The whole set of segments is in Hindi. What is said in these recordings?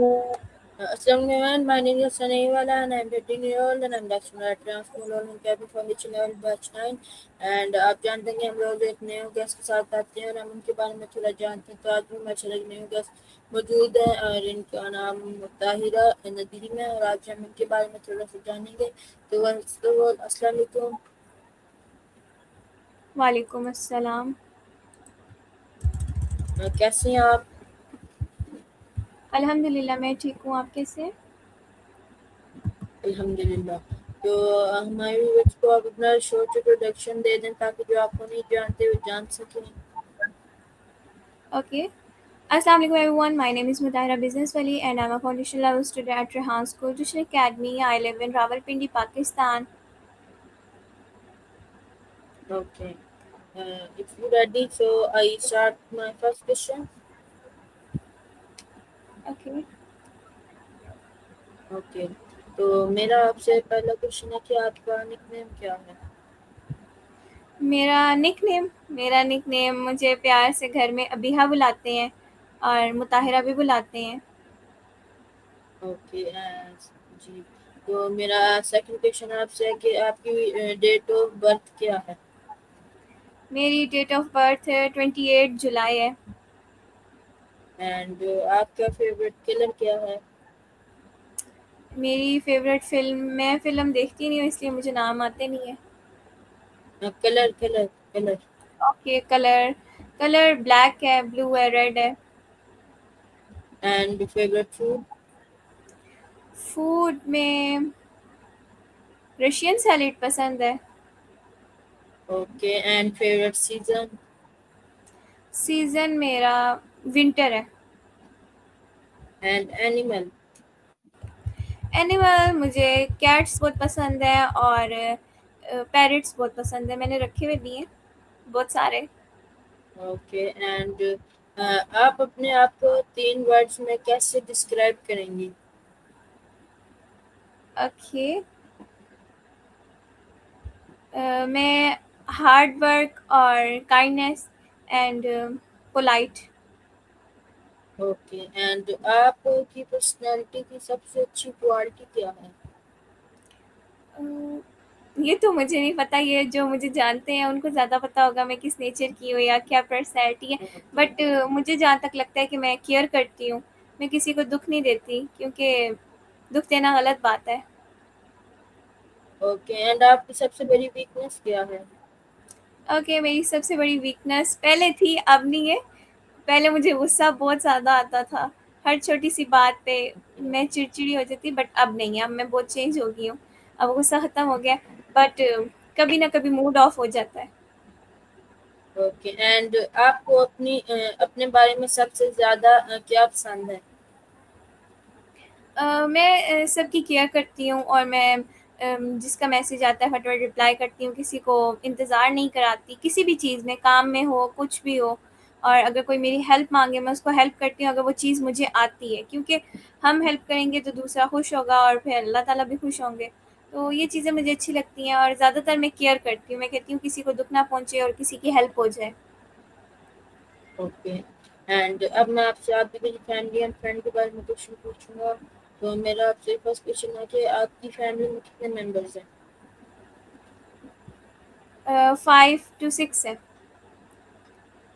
Assalamualaikum, my name is Sanaiwala and I'm 13 years old and I'm lecturer at Transcool और कैबी फॉर्मेशन लेवल बैच 9 एंड आप जानते हैं कि हम लोग एक न्यू गेस्ट के साथ आते हैं और हम उनके बारे में थोड़ा जानते हैं। तो आज भी हमारे साथ एक न्यू गेस्ट मौजूद है और इनका नाम ताहिरा नदीम है और आज हम इनके बारे में थोड़ा सा जानेंगे। तो अस्सलाम वालेकुम। वालेकुम अस्सलाम। कैसे हैं आप? अल्हम्दुलिल्लाह मैं ठीक हूँ, आप कैसे हैं? अल्हम्दुलिल्लाह। तो हमारे व्यूअर्स को आप अपना शॉर्ट इंट्रोडक्शन दे दें ताकि जो आपको नहीं जानते वो जान सकें। Okay. Assalamu alaikum everyone. My name is Mutahira Business Wali and I'm a foundation level student at Rehan School Tuition Academy. I live in Rawalpindi, Pakistan. Okay. If you're ready, so I start my first question. Okay. Okay. तो मेरा आपसे पहला क्वेश्चन है कि आपका निकनेम क्या है? मेरा निकनेम मुझे प्यार से घर में अबीहा बुलाते हैं और मुताहिरा भी बुलाते हैं। ओके। जी। तो मेरा सेकंड क्वेश्चन आपसे है कि आपकी डेट ऑफ बर्थ क्या है? मेरी डेट ऑफ बर्थ 28 जुलाई है। एंड आपका फेवरेट कलर क्या है? मेरी फेवरेट फिल्म मैं फ़िल्म देखती नहीं हूँ इसलिए मुझे नाम आते नहीं है। Colour colour colour. Okay, colour colour black है, ब्लू है, रेड है। And favourite food? फूड में रशियन सैलेड पसंद है। Okay. And favourite season? Season मेरा विंटर है। And animal? एनिमल मुझे कैट्स बहुत पसंद है और पैरट्स बहुत पसंद है, मैंने रखे हुए भी हैं बहुत सारे। ओके। एंड आप अपने आप को 3 वर्ड्स में कैसे डिस्क्राइब करेंगी? ओके। मैं हार्ड वर्क और kindness and polite. Okay. And आपकी पर्सनालिटी की सबसे अच्छी क्वालिटी क्या है? ये तो मुझे नहीं पता, ये जो मुझे जानते हैं उनको ज़्यादा पता होगा मैं किस नेचर की हूँ या क्या पर्सनैलिटी है। ओके। बट मुझे जहाँ तक लगता है कि मैं केयर करती हूँ, मैं किसी को दुःख नहीं देती क्योंकि दुःख देना गलत बात है। ओके। एंड आपकी सबसे बड़ी वीकनेस क्या है? ओके, मेरी सबसे बड़ी वीकनेस पहले थी, अब नहीं है। पहले मुझे गुस्सा बहुत ज़्यादा आता था, हर छोटी-सी बात पे मैं चिड़चिड़ी हो जाती, बट अब नहीं है, अब मैं बहुत चेंज हो गई हूँ। अब गुस्सा ख़त्म हो गया, बट कभी ना कभी मूड ऑफ हो जाता है। ओके। एंड आपको अपने बारे में सबसे ज़्यादा क्या पसंद है? मैं सबकी केयर करती हूँ और मैं जिसका मैसेज आता है फटाफट रिप्लाई करती हूँ, किसी को इंतज़ार नहीं कराती, किसी भी चीज़ में, काम में हो, कुछ भी हो। और अगर कोई मेरी हेल्प माँगे, मैं उसको हेल्प करती हूँ अगर वो चीज़ मुझे आती है, क्योंकि हम हेल्प करेंगे तो दूसरा खुश होगा और फिर अल्लाह ताला भी खुश होंगे। तो ये चीज़ें मुझे अच्छी लगती हैं और ज़्यादातर मैं केयर करती हूँ, मैं कहती हूँ किसी को दुःख ना पहुँचे और किसी की हेल्प हो जाए। ओके। एंड अब मैं आपसे आपकी फैमिली एंड फ्रेंड के बारे में क्वेश्चन पूछूंगा। तो मेरा आपसे फर्स्ट क्वेश्चन है कि आपकी फैमिली में कितने मेंबर्स हैं? 5 to 6 है।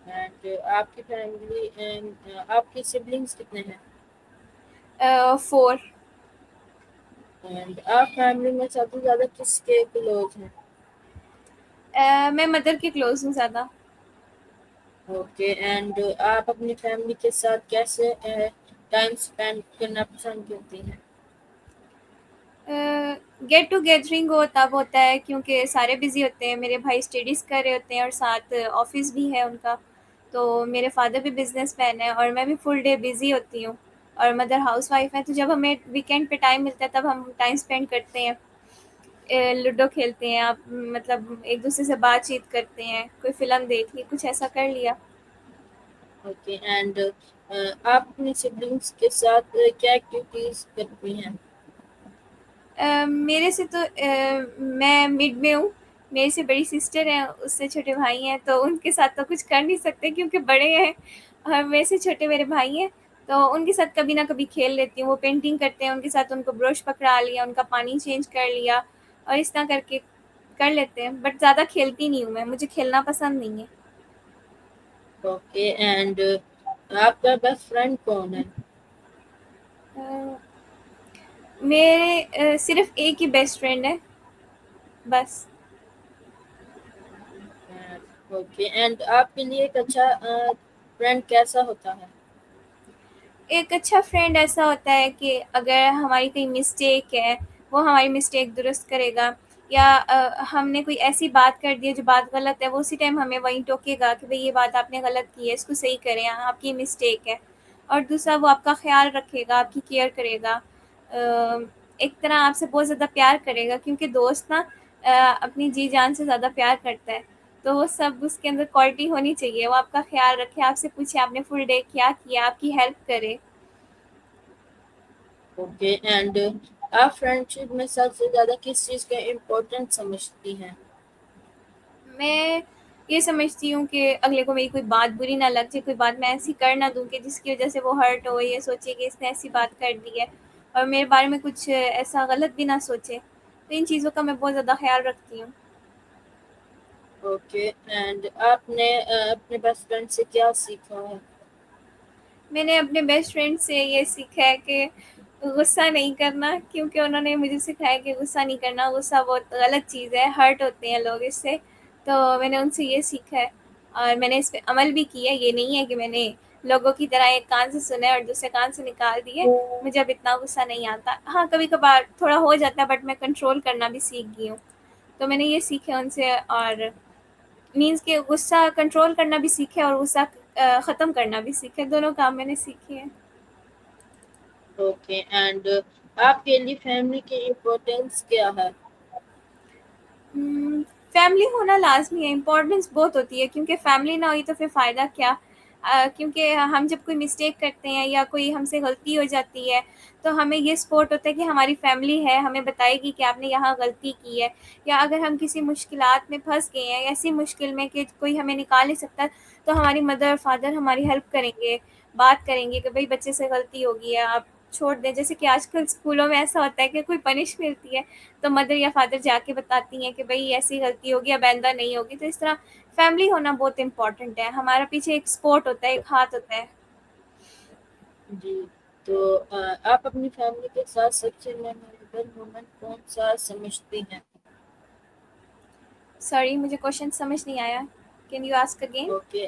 एंड आपकी आपके सिबलिंग्स कितने हैं? 4। एंड आप फैमिली में सबसे ज़्यादा किसके क्लोज हैं? मैं मदर के क्लोज़ हूँ ज़्यादा। ओके। एंड आप अपनी फैमिली के साथ कैसे टाइम स्पेंड करना पसंद करती हैं? गेट टू गैदरिंग हो तब होता है क्योंकि सारे बिज़ी होते हैं, मेरे भाई स्टडीज़ कर रहे होते हैं और साथ ऑफ़िस भी है उनका। तो मेरे फादर भी बिज़नेसमैन हैं और मैं भी फुल डे बिज़ी होती हूँ और मदर हाउसवाइफ़ है, तो जब हमें वीकेंड पे टाइम मिलता है तब हम टाइम स्पेंड करते हैं। लूडो खेलते हैं, आप मतलब एक-दूसरे से बातचीत करते हैं, कोई फ़िल्म देख ली, कुछ ऐसा कर लिया। ओके। एंड आप अपने सिबलिंग्स के साथ क्या एक्टिविटीज़ करती हैं? मेरे से तो मैं मिड में हूँ, मेरे से बड़ी सिस्टर हैं, उससे छोटे भाई हैं, तो उनके साथ तो कुछ कर नहीं सकते क्योंकि बड़े हैं और मेरे से छोटे मेरे भाई हैं। तो उनके साथ कभी ना कभी खेल लेती हूँ। वो पेंटिंग करते हैं, उनके साथ उनको ब्रश पकड़ा लिया, उनका पानी चेंज कर लिया और इस तरह करके कर लेते हैं। बट ज़्यादा खेलती नहीं हूँ मैं, मुझे खेलना पसंद नहीं है। ओके एंड आपका बेस्ट फ्रेंड कौन है? अ, मेरे सिर्फ़ एक ही बेस्ट फ्रेंड है, बस। ओके एंड आपके लिए एक अच्छा फ्रेंड कैसा होता है? एक अच्छा फ्रेंड ऐसा होता है कि अगर हमारी कोई मिस्टेक है, वो हमारी मिस्टेक दुरुस्त करेगा, या हमने कोई ऐसी बात कर दी है जो बात गलत है, वो उसी टाइम हमें वहीं टोकेगा कि भई ये बात आपने गलत की है, इसको सही करें, आपकी मिस्टेक है। और दूसरा, वो आपका ख़्याल रखेगा, आपकी केयर करेगा। एक तरह आपसे बहुत ज़्यादा प्यार करेगा, क्योंकि दोस्त ना अपनी जी-जान से ज़्यादा प्यार करता है। तो वो सब उसके अंदर क्वालिटी होनी चाहिए। वो आपका ख़्याल रखे, आपसे पूछे आपने फुल डे क्या किया, आपकी हेल्प करे। ओके एंड आप फ्रेंडशिप में सबसे ज़्यादा किस चीज़ का इम्पोर्टेंस समझती हैं? मैं ये समझती हूँ कि अगले को मेरी कोई बात बुरी ना लग जाए, कोई बात मैं ऐसी कर ना दूँ कि जिसकी वज़ह से वो हर्ट हो, ये सोचे कि इसने ऐसी बात कर दी है और मेरे बारे में कुछ ऐसा गलत भी ना सोचे। तो इन चीज़ों का मैं बहुत ज़्यादा ख़्याल रखती हूँ। ओके एंड आपने अपने बेस्ट फ्रेंड से क्या सीखा है? मैंने अपने बेस्ट फ्रेंड से ये सीखा है कि गुस्सा नहीं करना, क्योंकि उन्होंने मुझे सिखाया कि गुस्सा नहीं करना, गुस्सा बहुत गलत चीज़ है, हर्ट होते हैं लोग इससे। तो मैंने उनसे ये सीखा है और मैंने इस पे अमल भी किया है। ये नहीं है कि मैंने लोगों की तरह एक कान से सुना है और दूसरे कान से निकाल दिए। मुझे अब इतना गुस्सा नहीं आता। हाँ, कभी-कभार थोड़ा हो जाता है, बट मैं कंट्रोल करना भी सीख गई हूँ। तो मैंने ये सीखा उनसे, और मीन्स कि गुस्सा कंट्रोल करना भी सीखे और गुस्सा ख़त्म करना भी सीखे, दोनों काम मैंने सीखे हैं। ओके एंड आपके लिए फैमिली की इम्पोर्टेंस क्या है? फैमिली होना लाज़मी है, इम्पोर्टेंस बहुत होती है, क्योंकि फैमिली ना हुई तो फिर फ़ायदा क्या? क्योंकि हम जब कोई मिस्टेक करते हैं या कोई हमसे गलती हो जाती है, तो हमें ये सपोर्ट होता है कि हमारी फैमिली है, हमें बताएगी कि आपने यहाँ गलती की है। या अगर हम किसी मुश्किलात में फँस गए हैं, ऐसी मुश्किल में कि कोई हमें निकाल नहीं सकता, तो हमारी मदर और फादर हमारी हेल्प करेंगे, बात करेंगे कि भई बच्चे से गलती हो गई है, आप छोड़ दें। जैसे कि आजकल स्कूलों में ऐसा होता है कि कोई पनिश मिलती है, तो मदर या फादर जाके बताती हैं कि भई ऐसी गलती होगी, अब आइंदा नहीं होगी। तो इस तरह फैमिली होना बहुत इम्पोर्टेंट है। हमारा पीछे एक सपोर्ट होता है, एक हाथ होता है। जी, तो आप अपनी फैमिली के साथ सबसे मेमोरेबल मोमेंट कौन सा समझती हैं? सॉरी, मुझे क्वेश्चन समझ नहीं आया। Can you ask again? Okay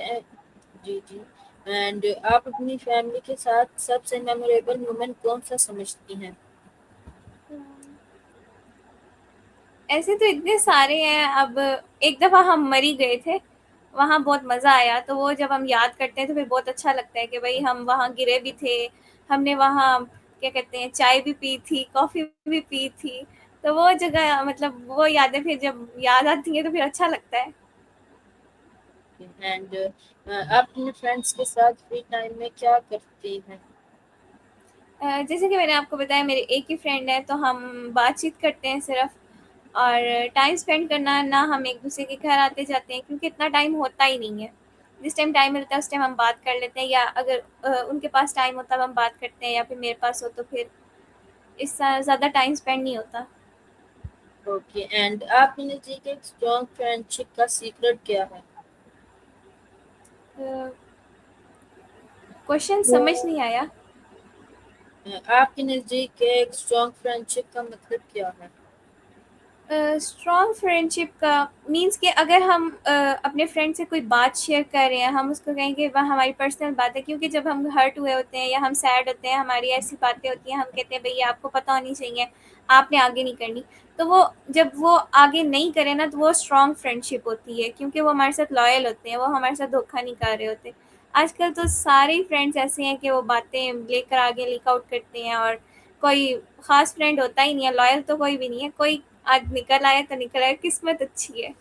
जी जी एंड आप अपनी फैमिली के साथ सबसे मेमोरेबल मोमेंट कौन सा समझती हैं? ऐसे तो इतने सारे हैं। अब एक दफ़ा हम मरी गए थे, वहाँ बहुत मज़ा आया, तो वो जब हम याद करते हैं तो फिर बहुत अच्छा लगता है कि भई हम वहाँ गिरे भी थे, हमने वहाँ क्या कहते हैं चाय भी पी थी, कॉफ़ी भी पी थी। तो वो जगह, मतलब वो यादें फिर जब याद आती हैं तो फिर अच्छा लगता है। एंड आप अपने फ्रेंड्स के साथ फ्री टाइम में क्या करती हैं? जैसे कि मैंने आपको बताया, मेरे एक ही फ्रेंड है, तो हम बातचीत करते हैं सिर्फ़, और टाइम स्पेंड करना ना, हम एक-दूसरे के घर आते-जाते हैं, क्योंकि इतना टाइम होता ही नहीं है। जिस टाइम टाइम मिलता है उस टाइम हम बात कर लेते हैं, या अगर उनके पास टाइम होता है तब हम बात करते हैं, या फिर मेरे पास हो तो फिर इससे ज़्यादा टाइम स्पेंड नहीं होता। ओके एंड आपके नज़दीक एक स्ट्रॉन्ग फ्रेंडशिप का सीक्रेट क्या है? अ, क्वेश्चन समझ नहीं आया। आपके नज़दीक एक स्ट्रॉन्ग फ्रेंडशिप का मतलब क्या है? स्ट्रॉन्ग फ्रेंडशिप का मीन्स कि अगर हम अपने फ्रेंड से कोई बात शेयर कर रहे हैं, हम उसको कहेंगे वह हमारी पर्सनल बात है, क्योंकि जब हम हर्ट हुए होते हैं या हम सैड होते हैं, हमारी ऐसी बातें होती हैं, हम कहते हैं भई आपको पता होनी चाहिए, आपने आगे नहीं करनी। तो वो जब वो आगे नहीं करे ना, तो वो स्ट्रॉन्ग फ्रेंडशिप होती है, क्योंकि वो हमारे साथ लॉयल होते हैं, वो हमारे साथ धोखा नहीं कर रहे होते। आजकल तो सारे ही फ्रेंड्स ऐसे हैं कि वो बातें लेकर आगे लीक आउट करते हैं, और कोई ख़ास फ्रेंड होता ही नहीं है, लॉयल तो कोई भी नहीं है। कोई आज निकल आया तो निकल आया, किस्मत अच्छी है।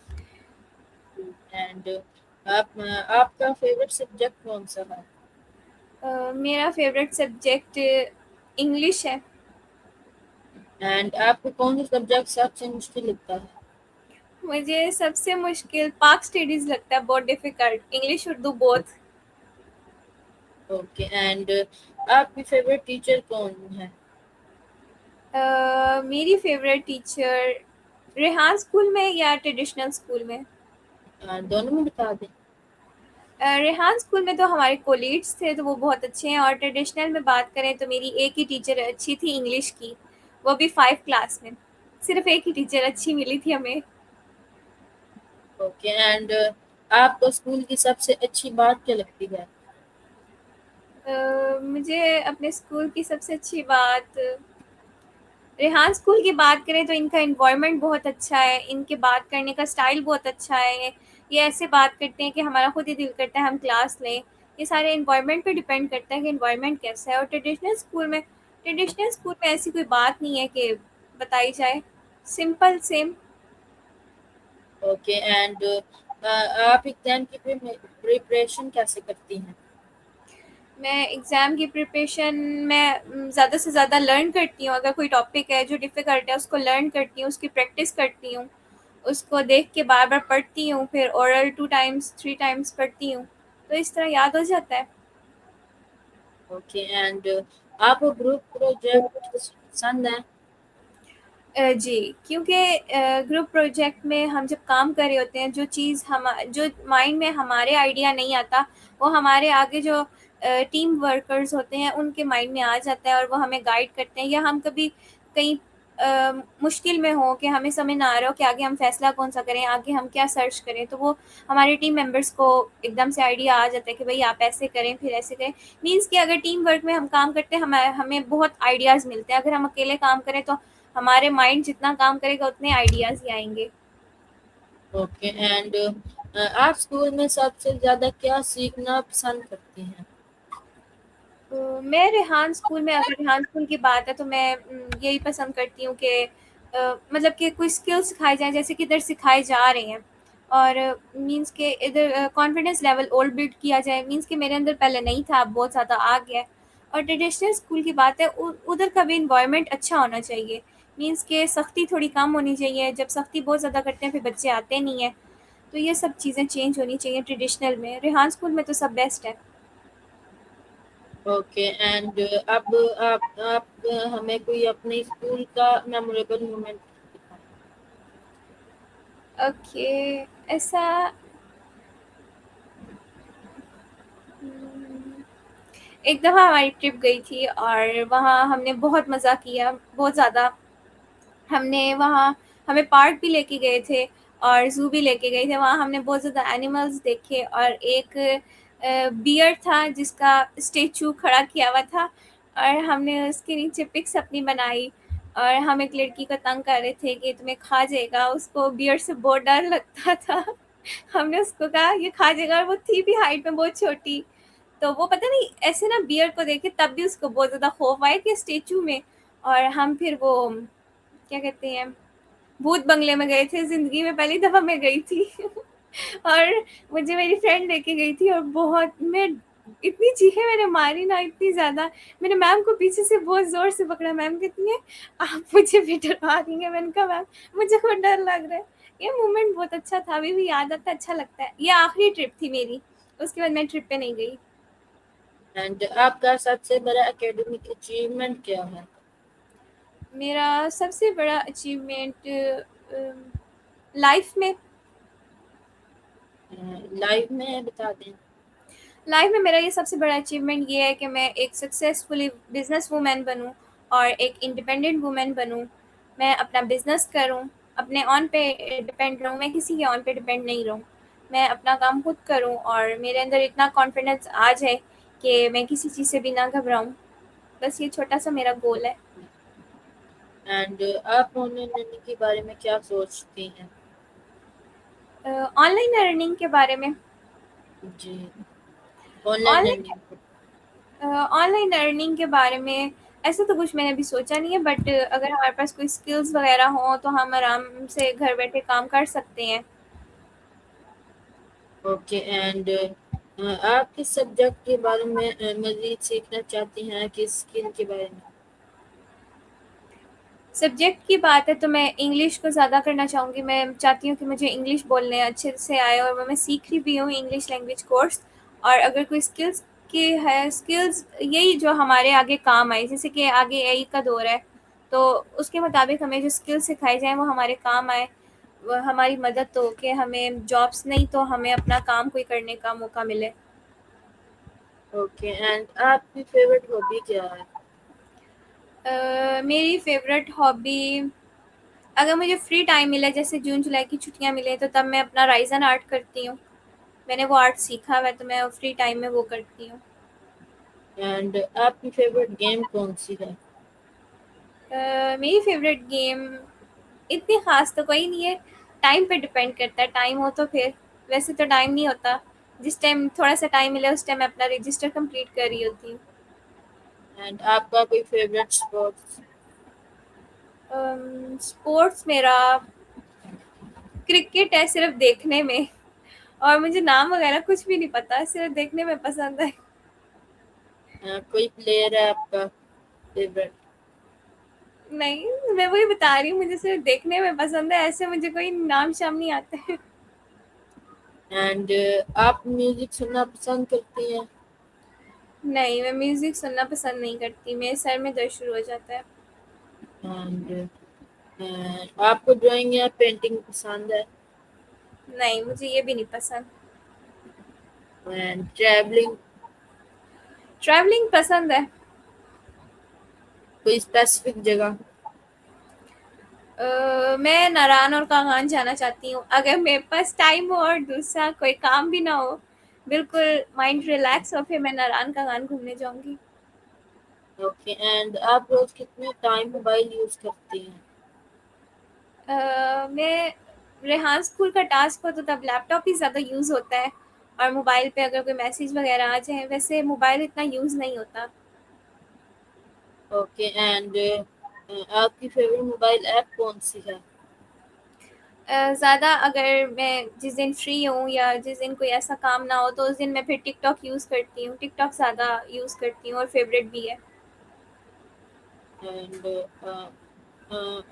एंड आपका फेवरेट सब्जेक्ट कौन सा है? मेरा फ़ेवरेट सब्जेक्ट इंग्लिश है। एंड आपको कौन सा सब्जेक्ट सबसे मुश्किल लगता है? मुझे सबसे मुश्किल पाक स्टडीज़ लगता है, बहुत difficult, English, Urdu both. Okay and आपकी फेवरेट टीचर कौन है? मेरी फेवरेट टीचर रेहान स्कूल में या ट्रेडिशनल स्कूल में? दोनों में बता दें। रेहान स्कूल में तो हमारे कोलीग्स थे तो वो बहुत अच्छे हैं, और ट्रेडिशनल में बात करें तो मेरी एक ही टीचर अच्छी थी इंग्लिश की, वो भी 5 क्लास में। सिर्फ एक ही टीचर अच्छी मिली थी हमें। ओके एंड आपको स्कूल की सबसे अच्छी बात क्या लगती है? मुझे अपने स्कूल की सबसे अच्छी बात, रेहान स्कूल की बात करें तो इनका एनवायरनमेंट बहुत अच्छा है, इनके बात करने का स्टाइल बहुत अच्छा है। ये ऐसे बात करते हैं कि हमारा खुद ही दिल करता है हम क्लास लें। ये सारे एनवायरनमेंट पे डिपेंड करता है कि एनवायरनमेंट कैसा है। और ट्रेडिशनल स्कूल में ऐसी कोई बात नहीं है कि बताई जाए, सिंपल सेम। ओके एंड आप एग्जाम की प्रिपरेशन कैसे करती हैं? मैं एग्ज़ाम की प्रिपरेशन में ज़्यादा से ज़्यादा लर्न करती हूँ। अगर कोई टॉपिक है जो डिफ़िकल्ट है उसको लर्न करती हूँ, उसकी प्रैक्टिस करती हूँ, उसको देख के बार-बार पढ़ती हूँ, फिर ओरल 2 टाइम्स 3 टाइम्स पढ़ती हूँ, तो इस तरह याद हो जाता है। ओके एंड आपको ग्रुप प्रोजेक्ट पसंद है? जी, क्योंकि ग्रुप प्रोजेक्ट में हम जब काम कर रहे होते हैं, जो माइंड में हमारे आइडिया नहीं आता, वो हमारे आगे जो टीम वर्कर्स होते हैं, उनके माइंड में आ जाता है और वो हमें गाइड करते हैं। या हम कभी कहीं मुश्किल में हों कि हमें समझ ना आ रहा हो कि आगे हम फ़ैसला कौन-सा करें, आगे हम क्या सर्च करें, तो वो हमारे टीम मेंबर्स को एकदम से आइडिया आ जाता है कि भई आप ऐसे करें, फिर ऐसे करें। मीन्स कि अगर टीम वर्क में हम काम करते हैं, हमें बहुत आइडियाज़ मिलते हैं। अगर हम अकेले काम करें तो हमारे माइंड जितना काम करेगा उतने आइडियाज़ ही आएँगे। ओके एंड आप स्कूल में सबसे ज़्यादा क्या सीखना पसंद करती हैं? तो मैं रेहान स्कूल में, अगर रेहान स्कूल की बात है तो मैं यही पसंद करती हूँ कि मतलब कि कोई स्किल सिखाए जाएँ जैसे कि इधर सिखाए जा रहे हैं, और मीन्स कि इधर कॉन्फिडेंस लेवल और बिल्ड किया जाए। मीन्स कि मेरे अंदर पहले नहीं था, अब बहुत ज़्यादा आ गया है। और ट्रेडिशनल स्कूल की बात है, उ उधर का भी एनवायरनमेंट अच्छा होना चाहिए। मीन्स कि सख्ती थोड़ी कम होनी चाहिए, जब सख्ती बहुत ज़्यादा करते हैं फिर बच्चे आते नहीं हैं। तो ये सब चीज़ें चेंज होनी चाहिए ट्रेडिशनल में। रेहान स्कूल में तो सब बेस्ट है। ओके एंड अब आप हमें कोई अपने स्कूल का मेमोरेबल मोमेंट बताएं। ओके, ऐसा हुँ, एक दफ़ा हमारी ट्रिप गई थी और वहाँ हमने बहुत मज़ा किया, बहुत ज़्यादा। हमने वहाँ हमें पार्क भी लेके गए थे और ज़ू भी लेके गए थे। वहाँ हमने बहुत ज़्यादा एनिमल्स देखे, और एक बियर था जिसका स्टैचू खड़ा किया हुआ था, और हमने उसके नीचे पिक्स अपनी बनाई। और हम एक लड़की को तंग कर रहे थे कि तुम्हें खा जाएगा, उसको बियर से बहुत डर लगता था। हमने उसको कहा ये खा जाएगा, और वो थी भी हाइट में बहुत छोटी। तो वो पता नहीं ऐसे ना बियर को देख के तब भी उसको बहुत ज़्यादा खौफ आया कि स्टैचू में। और हम फिर वो क्या कहते हैं, भूत बंगले में गए थे, ज़िंदगी में पहली दफ़ा मैं गई थी। और मुझे मेरी फ्रेंड लेके गई थी, और बहुत मैं इतनी चीखें मैंने मारी ना, इतनी ज़्यादा। मैंने मैम को पीछे से बहुत ज़ोर से पकड़ा, मैम कहती हैं, "आप मुझे भी डरा रही हैं।" मैंने कहा, "मैम, मुझे खुद डर लग रहा है।" ये मोमेंट बहुत अच्छा था, अभी भी याद आता है, अच्छा लगता है। ये आखिरी ट्रिप थी मेरी, उसके बाद मैं ट्रिप पे नहीं गई। एंड आपका सबसे बड़ा एकेडमिक अचीवमेंट क्या है? मेरा सबसे बड़ा अचीवमेंट लाइफ़ में लाइव में बता दें। लाइफ में मेरा ये सबसे बड़ा अचीवमेंट ये है कि मैं एक सक्सेसफुली बिजनेस वूमेन बनूँ और एक इंडिपेंडेंट वूमेन बनूँ। मैं अपना बिजनेस करूँ, अपने ऑन पे डिपेंड रहूँ, मैं किसी के ऑन पे डिपेंड नहीं रहूँ। मैं अपना काम खुद करूँ और मेरे अंदर इतना कॉन्फिडेंस आ जाए कि मैं किसी चीज़ से भी ना घबराऊँ। बस ये छोटा सा मेरा गोल है। एंड आप ऑनलाइन लर्निंग के बारे में क्या सोचती हैं? ऑनलाइन अर्निंग के बारे में, जी, online online learning. Online earning के बारे में ऐसा तो कुछ मैंने अभी सोचा नहीं है, बट अगर हमारे पास कोई स्किल्स वगैरह हों तो हम आराम से घर बैठे काम कर सकते हैं। ओके एंड आप किस सब्जेक्ट के बारे में मज़ीद सीखना चाहती हैं, किस स्किल के बारे में? सब्जेक्ट की बात है तो मैं इंग्लिश को ज़्यादा करना चाहूँगी। मैं चाहती हूँ कि मुझे इंग्लिश बोलने अच्छे से आए, और मैं सीख रही भी हूँ इंग्लिश लैंग्वेज कोर्स। और अगर कोई स्किल्स कि है स्किल्स यही जो हमारे आगे काम आए, जैसे कि आगे एआई का दौर है, तो उसके मुताबिक हमें जो स्किल्स सिखाए जाएँ वो हमारे काम आए, वो हमारी मदद तो कि हमें जॉब्स नहीं तो हमें अपना काम कोई करने का मौका मिले। ओके, एंड आपकी फेवरेट हॉबी क्या है? मेरी फ़ेवरेट हॉबी, अगर मुझे फ्री टाइम मिले जैसे जून जुलाई की छुट्टियाँ मिले तो तब मैं अपना राइज़ एंड आर्ट करती हूँ। मैंने वो आर्ट सीखा हुआ है तो मैं फ्री टाइम में वो करती हूँ। एंड आपकी फेवरेट गेम कौन सी है? मेरी फ़ेवरेट गेम इतनी ख़ास तो कोई नहीं है, टाइम पे डिपेंड करता है, टाइम हो तो फिर, वैसे तो टाइम नहीं होता। जिस टाइम थोड़ा-सा टाइम मिले उस टाइम मैं अपना रजिस्टर कंप्लीट कर रही होती हूँ। एंड आपका कोई फेवरेट स्पोर्ट्स? स्पोर्ट्स मेरा क्रिकेट है सिर्फ़ देखने में, और मुझे नाम वग़ैरह कुछ भी नहीं पता, सिर्फ़ देखने में पसंद है। कोई प्लेयर है आपका फेवरेट? नहीं, मैं वही बता रही हूँ, मुझे सिर्फ़ देखने में पसंद है, ऐसे मुझे कोई नाम-शाम नहीं आते हैं। एंड आप म्यूजिक सुनना पसंद करती हैं? नहीं, मैं म्यूज़िक सुनना पसंद नहीं करती, मेरे सर में दर्द शुरू हो जाता है। एंड आपको ड्राइंग या पेंटिंग पसंद है? नहीं, मुझे ये भी नहीं पसंद। And travelling? ट्रैवलिंग पसंद है। कोई स्पेसिफिक जगह? मैं नारायण और कागान जाना चाहती हूँ। अगर मेरे पास टाइम हो और दूसरा कोई काम भी ना हो, बिल्कुल माइंड रिलैक्स हो, फिर मैं नारायण कागान घूमने जाऊँगी। ओके, एंड आप रोज कितने टाइम मोबाइल यूज करती हैं? मैं रेहान स्कूल का टास्क हो तो तब लैपटॉप ही ज़्यादा यूज़ होता है, और मोबाइल पे अगर कोई मैसेज वगैरह आ जाए, वैसे मोबाइल इतना यूज़ नहीं होता। ओके, एंड आपकी फेवरेट मोबाइल ऐप कौन सी है? ज़्यादा अगर मैं जिस दिन फ्री हूँ या जिस दिन कोई ऐसा काम ना हो तो उस दिन मैं फिर टिकटॉक यूज़ करती हूँ। टिकटॉक ज़्यादा यूज़ करती हूँ और फ़ेवरेट भी है। एंड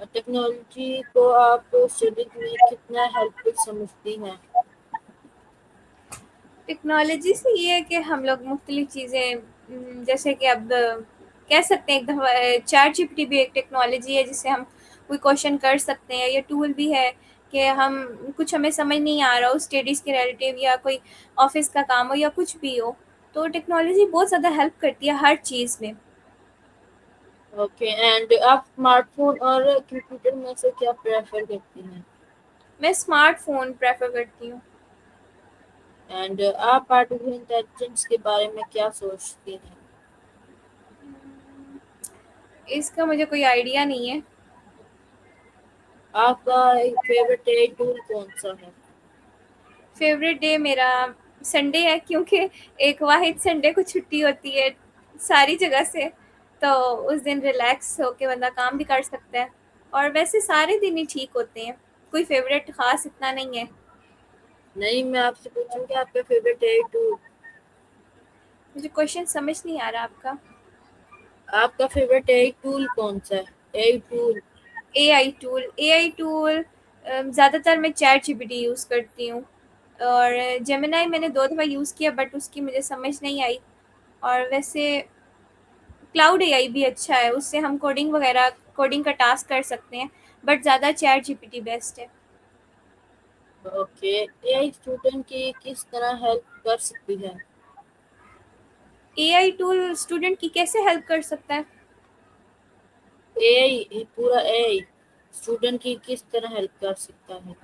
टेक्नोलॉजी को आप स्टडी में कितना हेल्पफुल समझती हैं? टेक्नोलॉजी से ये है कि हम लोग मुख्तलिफ़ चीज़ें, जैसे कि अब कह सकते हैं एक दफ़ा चैटजीपीटी भी एक टेक्नोलॉजी है जिससे हम कोई क्वेश्चन कर सकते हैं, या टूल भी है कि हम कुछ हमें समझ नहीं आ रहा हो स्टडीज़ के रिलेटिव या कोई ऑफ़िस का काम हो या कुछ भी हो, तो टेक्नोलॉजी बहुत ज़्यादा हेल्प करती है हर चीज़ में। ओके, एंड आप स्मार्टफोन और कंप्यूटर में से क्या प्रेफर करती हैं? मैं स्मार्टफ़ोन प्रेफ़र करती हूँ। एंड आप आर्टिफिशियल इंटेलिजेंस के बारे में क्या सोचती हैं? इसका मुझे कोई आइडिया नहीं है। आपका फेवरेट एआई टूल कौन सा है? फ़ेवरेट डे मेरा संडे है, क्योंकि एक वाहिद संडे को छुट्टी होती है सारी जगह से, तो उस दिन रिलैक्स होके बंदा काम भी कर सकता है, और वैसे सारे दिन ही ठीक होते हैं, कोई फ़ेवरेट ख़ास इतना नहीं है। नहीं, मैं आपसे पूछूंगी आपका फेवरेट एआई टूल। मुझे क्वेश्चन समझ नहीं आ रहा आपका। आपका फेवरेट एआई टूल कौन सा है? AI tool. एआई टूल ज़्यादातर मैं चैटजीपीटी यूज़ करती हूँ, और जेमिनी मैंने 2 दफ़ा यूज़ किया बट उसकी मुझे समझ नहीं आई, और वैसे क्लाउड एआई भी अच्छा है, उससे हम कोडिंग वगैरह कोडिंग का टास्क कर सकते हैं, बट ज़्यादा चैट जीपीटी बेस्ट है। ओके, एआई स्टूडेंट की किस तरह हेल्प कर सकती है? एआई टूल स्टूडेंट की कैसे हेल्प कर सकता है? एआई पूरा एआई स्टूडेंट की किस तरह हेल्प कर सकता है?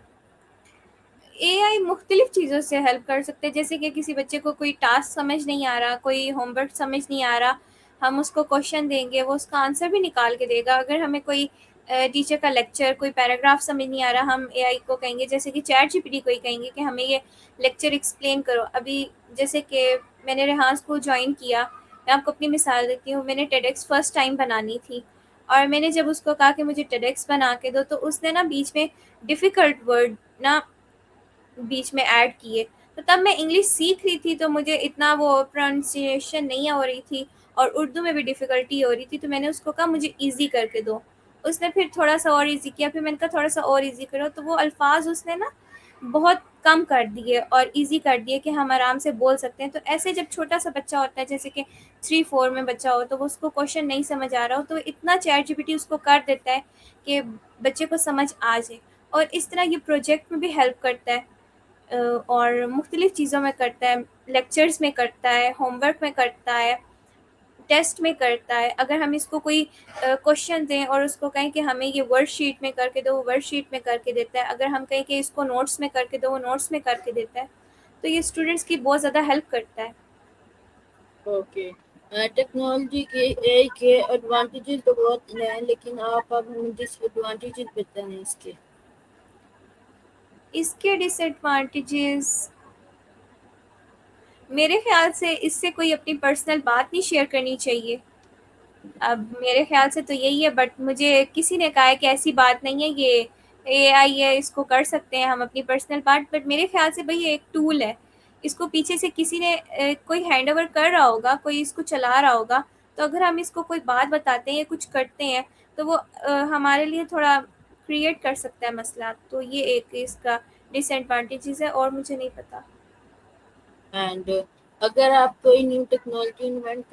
एआई मुख्तलिफ चीज़ों से हेल्प कर सकते हैं, जैसे कि किसी बच्चे को कोई टास्क समझ नहीं आ रहा, कोई होमवर्क समझ नहीं आ रहा, हम उसको क्वेश्चन देंगे, वो उसका आंसर भी निकाल के देगा। अगर हमें कोई टीचर का लेक्चर, कोई पैराग्राफ समझ नहीं आ रहा, हम एआई को कहेंगे, जैसे कि चैट जीपीटी को ही कहेंगे कि हमें ये लेक्चर एक्सप्लेन करो। अभी जैसे कि मैंने रेहान स्कूल जॉइन किया, मैं आपको अपनी मिसाल देती हूँ, मैंने टेडेक्स फर्स्ट टाइम बनानी थी, और मैंने जब उसको कहा कि मुझे टेडेक्स बना के दो, तो उसने ना बीच में डिफ़िकल्ट वर्ड ना बीच में ऐड किए। तो तब मैं इंग्लिश सीख रही थी, तो मुझे इतना वो प्रोनाउंसिएशन नहीं हो रही थी, और उर्दू में भी डिफ़िकल्टी हो रही थी, तो मैंने उसको कहा मुझे ईज़ी करके दो। उसने फिर थोड़ा-सा और ईज़ी किया, फिर मैंने कहा थोड़ा-सा और ईज़ी करो, तो वो अल्फ़ाज़ उसने ना बहुत कम कर दिए और ईज़ी कर दिए कि हम आराम से बोल सकते हैं। तो ऐसे जब छोटा-सा बच्चा होता है, जैसे कि 3-4 में बच्चा हो, तो वो उसको क्वेश्चन नहीं समझ आ रहा हो, तो इतना चैटजीपीटी उसको कर देता है कि बच्चे को समझ आ जाए। और इस तरह ये प्रोजेक्ट में भी हेल्प करता है, और मुख्तलिफ़ चीज़ों में करता है, लेक्चर्स में करता है, होमवर्क में करता है, टेस्ट में करता है। अगर हम इसको कोई क्वेश्चन दें और उसको कहें कि हमें ये वर्कशीट में करके दो, वो वर्कशीट में करके देता है। अगर हम कहें कि इसको नोट्स में करके दो, वो नोट्स में करके देता है। तो ये स्टूडेंट्स की बहुत ज़्यादा हेल्प करता है। ओके। टेक्नोलॉजी के एआई के एडवांटेजेस तो बहुत हैं, लेकिन आप अब हमें डिसएडवांटेजेस बताएं इसके। इसके डिसएडवांटेजेस, मेरे ख़्याल से इससे कोई अपनी पर्सनल बात नहीं शेयर करनी चाहिए। अब मेरे ख़्याल से तो यही है, बट मुझे किसी ने कहा है कि ऐसी बात नहीं है, ये एआई है, इसको कर सकते हैं हम अपनी पर्सनल बात। बट मेरे ख़्याल से भई ये एक टूल है। इसको पीछे से किसी ने कोई हैंडओवर कर रहा होगा, कोई इसको चला रहा होगा। तो अगर हम इसको कोई बात बताते हैं या कुछ करते हैं, तो वो हमारे लिए थोड़ा क्रिएट कर सकता है मसला। तो ये एक इसका डिसएडवांटेजेस है, और मुझे नहीं पता। एंड अगर आप कोई न्यू टेक्नोलॉजी इन्वेंट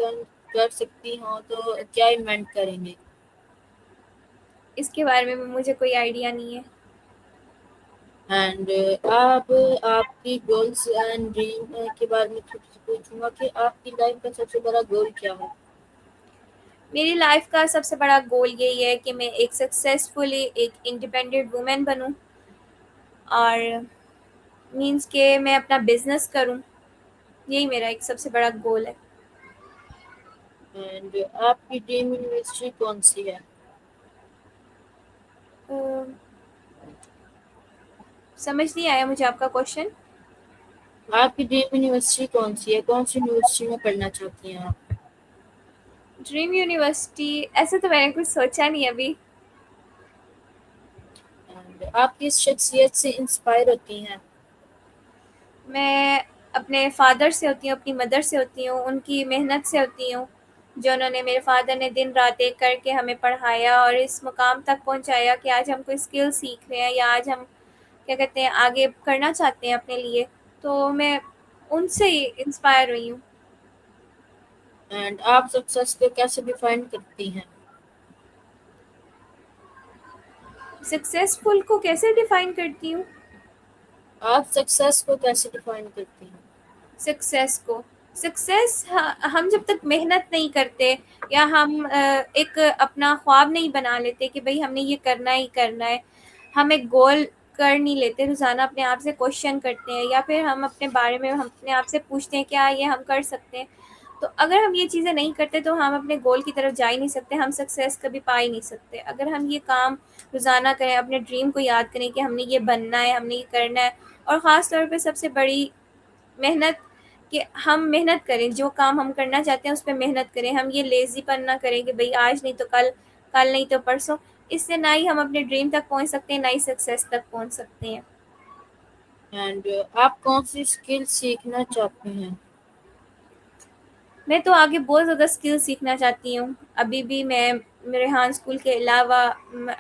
कर सकती हो तो क्या इन्वेंट करेंगे? इसके बारे में मुझे कोई आइडिया नहीं है। एंड आप आपकी गोल्स एंड ड्रीम के बारे में थोड़ा सा पूछूंगा कि आपकी लाइफ का सबसे बड़ा गोल क्या है? मेरी लाइफ का सबसे बड़ा गोल यही है कि मैं एक सक्सेसफुली एक इंडिपेंडेंट वुमेन बनूं, और मीन्स के मैं अपना बिजनेस करूं। यही मेरा एक सबसे बड़ा गोल है। एंड आपकी ड्रीम यूनिवर्सिटी कौन सी है? अ, समझ नहीं आया मुझे आपका क्वेश्चन। आपकी ड्रीम यूनिवर्सिटी कौन सी है? कौन सी यूनिवर्सिटी में पढ़ना चाहती हैं आप? ड्रीम यूनिवर्सिटी, ऐसे तो मैंने कुछ सोचा नहीं अभी। एंड आप किस शख्सियत से इंस्पायर होती हैं? मैं अपने फादर से होती हूँ, अपनी मदर से होती हूँ, उनकी मेहनत से होती हूँ। जो उन्होंने, मेरे फादर ने दिन रात एक करके हमें पढ़ाया और इस मुकाम तक पहुँचाया कि आज हम कोई स्किल सीख रहे हैं, या आज हम क्या कहते हैं आगे करना चाहते हैं अपने लिए। तो मैं उनसे ही इंस्पायर हुई हूँ। एंड आप सक्सेस को कैसे डिफाइन करती हैं? सक्सेसफुल को कैसे डिफाइन करती हूँ? आप सक्सेस को कैसे डिफाइन करती हैं? सक्सेस को, सक्सेस हम जब तक मेहनत नहीं करते, या हम एक अपना ख्वाब नहीं बना लेते कि भाई हमने ये करना ही करना है, हम एक गोल कर नहीं लेते, रोज़ाना अपने आप से क्वेश्चन करते हैं, या फिर हम अपने बारे में हम अपने आप से पूछते हैं क्या ये हम कर सकते हैं। तो अगर हम ये चीज़ें नहीं करते तो हम अपने गोल की तरफ जा ही नहीं सकते, हम सक्सेस कभी पा ही नहीं सकते। अगर हम ये काम रोज़ाना करें, अपने ड्रीम को याद करें कि हमने ये बनना है, हमने ये करना है, और ख़ास तौर पे सबसे बड़ी मेहनत, कि हम मेहनत करें, जो काम हम करना चाहते हैं उस पे मेहनत करें। हम ये लेज़ीपन ना करें कि भई आज नहीं तो कल, कल नहीं तो परसों। इससे ना ही हम अपने ड्रीम तक पहुँच सकते हैं, ना ही सक्सेस तक पहुँच सकते हैं। एंड आप कौन सी स्किल सीखना चाहते हैं? मैं तो आगे बहुत ज़्यादा स्किल सीखना चाहती हूँ। अभी भी मैं मेरे रेहान स्कूल के अलावा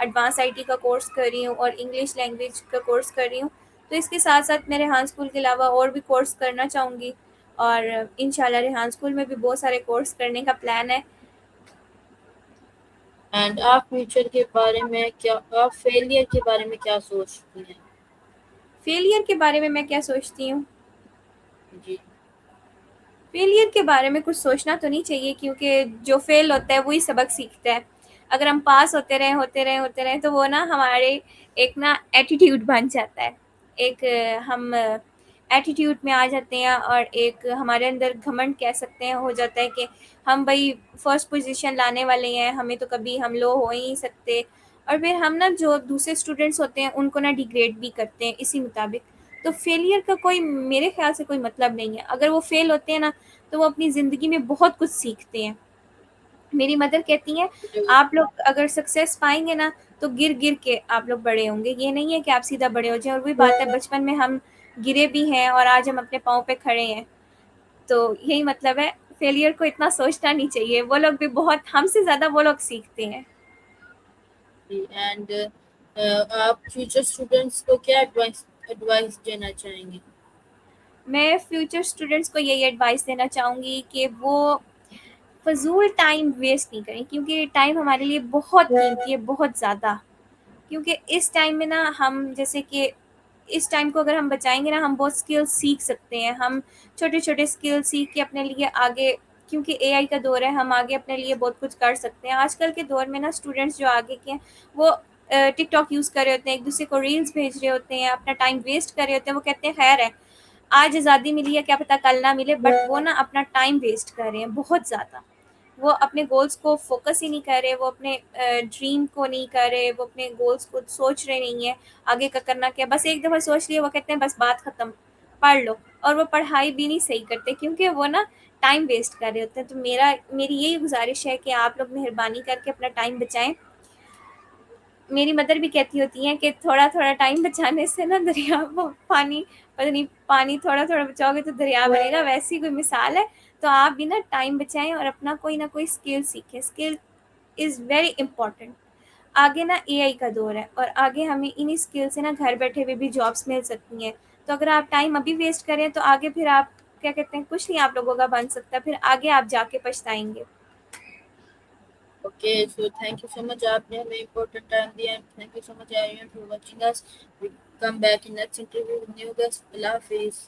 एडवांस आईटी का कोर्स कर रही हूँ और इंग्लिश लैंग्वेज का कोर्स कर रही हूँ। तो इसके साथ-साथ मैं रेहान स्कूल के अलावा और भी कोर्स करना चाहूँगी, और इंशाल्लाह रेहान स्कूल में भी बहुत सारे कोर्स करने का प्लान है। एंड आप फ्यूचर के बारे में क्या, आप फेलियर के बारे में क्या सोचती हैं? फेलियर के बारे में मैं क्या सोचती हूँ? जी। फेलियर के बारे में कुछ सोचना तो नहीं चाहिए, क्योंकि जो फेल होता है वही सबक सीखता है। अगर हम पास होते रहें, होते रहें, होते रहें, तो वो ना हमारे एक ना एटीट्यूड बन जाता है। एक हम एटीट्यूड में आ जाते हैं, और एक हमारे अंदर घमंड कह सकते हैं हो जाता है कि हम भई फर्स्ट पोज़ीशन लाने वाले हैं, हमें तो कभी हम लो हो ही नहीं सकते। और फिर हम ना जो दूसरे स्टूडेंट्स होते हैं उनको ना डिग्रेड भी करते हैं इसी मुताबिक। तो फेलियर का कोई मेरे ख़्याल से कोई मतलब नहीं है। अगर वो फेल होते हैं ना, तो वो अपनी ज़िंदगी में बहुत कुछ सीखते हैं। मेरी मदर कहती हैं, आप लोग अगर सक्सेस पाएँगे ना, तो गिर-गिर के आप लोग बड़े होंगे। ये नहीं है कि आप सीधा बड़े हो जाएँ। और वही बात है, बचपन में हम गिरे भी हैं और आज हम अपने पाँव पे खड़े हैं। तो यही मतलब है, फेलियर को इतना सोचना नहीं चाहिए। वो लोग भी बहुत हमसे ज़्यादा वो लोग सीखते हैं। एंड आप फ्यूचर स्टूडेंट्स को क्या एडवाइस एडवाइस देना चाहेंगी? मैं फ्यूचर स्टूडेंट्स को यही एडवाइस देना चाहूँगी कि वो फ़िज़ूल टाइम वेस्ट नहीं करें, क्योंकि टाइम हमारे लिए बहुत कीमती है, बहुत ज़्यादा। क्योंकि इस टाइम में ना हम जैसे कि इस टाइम को अगर हम बचाएँगे ना, हम बहुत स्किल्स सीख सकते हैं। हम छोटे-छोटे स्किल सीख के अपने लिए आगे, क्योंकि एआई का दौर है, हम आगे अपने लिए बहुत कुछ कर सकते हैं। आजकल के दौर में ना स्टूडेंट्स जो आगे के हैं, वो टिकटॉक यूज़ कर रहे होते हैं, एक-दूसरे को रील्स भेज रहे होते हैं, अपना टाइम वेस्ट कर रहे होते हैं। वो कहते हैं खैर है, आज आज़ादी मिली है, क्या पता कल ना मिले, बट वो ना अपना टाइम वेस्ट कर रहे हैं बहुत ज़्यादा। वो अपने गोल्स को फ़ोकस ही नहीं कर रहे, वो अपने ड्रीम को नहीं कर रहे, वो अपने गोल्स को सोच रहे नहीं हैं, आगे का करना क्या है। बस एक दफ़ा सोच लिया, वो कहते हैं बस बात ख़त्म, पढ़ लो। और वो पढ़ाई भी नहीं सही करते, क्योंकि वो ना टाइम वेस्ट कर रहे होते हैं। तो मेरी यही गुज़ारिश है कि आप लोग मेहरबानी करके अपना टाइम बचाएँ। मेरी मदर भी कहती होती हैं कि थोड़ा-थोड़ा टाइम बचाने से ना दरिया वो पानी, पता नहीं, पानी थोड़ा-थोड़ा बचाओगे तो दरिया बनेगा, वैसी कोई मिसाल है। तो आप भी ना टाइम बचाएँ और अपना कोई ना कोई स्किल सीखें। Skill is very important. आगे ना एआई का दौर है और आगे हमें इन्हीं स्किल से ना घर बैठे हुए भी जॉब्स मिल सकती हैं। तो अगर आप टाइम अभी वेस्ट करें तो आगे फिर आप क्या कहते हैं, कुछ नहीं आप लोगों का बन सकता, फिर आगे आप जाके पछताएँगे। Okay, so thank you so much, आपने हमें इम्पोर्टेंट टाइम दिया। Thank you so much everyone for watching us. We come back in next interview with new guest. अल्लाह हाफिज़।